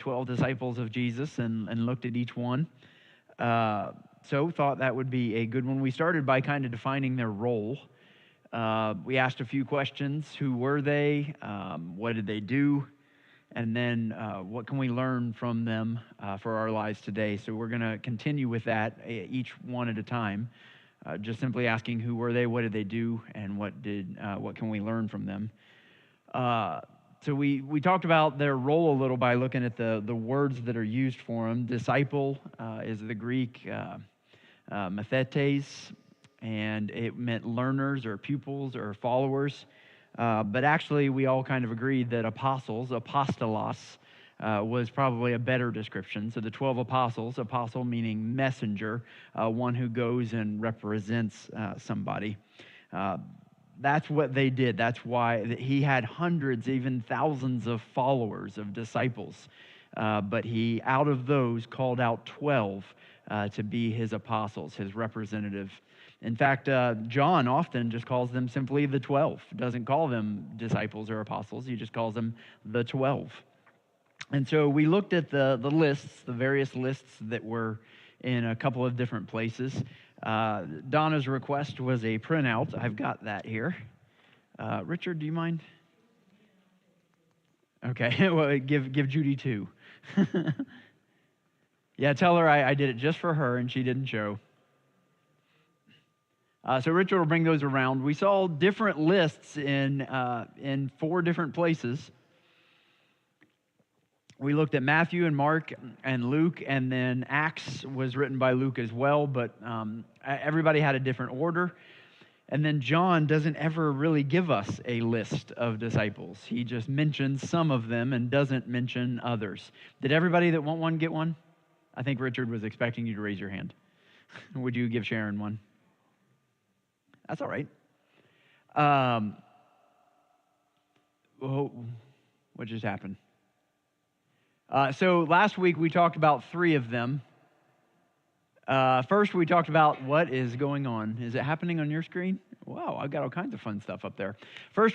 12 disciples of Jesus and looked at each one. So thought that would be a good one. We started by kind of defining their role. We asked a few questions. Who were they? What did they do? And then what can we learn from them for our lives today? So we're going to continue with that each one at a time, just simply asking who were they, what did they do, and what can we learn from them. So we talked about their role a little by looking at the words that are used for them. Disciple is the Greek mathetes, and it meant learners or pupils or followers. But actually, we all kind of agreed that apostles, apostolos, was probably a better description. So the 12 apostles, apostle meaning messenger, one who goes and represents somebody. That's what they did. That's why he had hundreds, even thousands of followers, of disciples. But he, out of those, called out 12 to be his apostles, his representative. In fact, John often just calls them simply the 12. Doesn't call them disciples or apostles. He just calls them the 12. And so we looked at the lists, the various lists that were in a couple of different places. Donna's request was a printout. I've got that here. Richard, do you mind? Okay, well, give Judy two. Yeah, tell her I did it just for her and she didn't show. So Richard will bring those around. We saw different lists in 4 different places. We looked at Matthew and Mark and Luke, and then Acts was written by Luke as well, but everybody had a different order. And then John doesn't ever really give us a list of disciples. He just mentions some of them and doesn't mention others. Did everybody that want one get one? I think Richard was expecting you to raise your hand. Would you give Sharon one? That's all right. What just happened? So last week we talked about 3 of them. First we talked about what is going on. Is it happening on your screen? Wow, I've got all kinds of fun stuff up there. First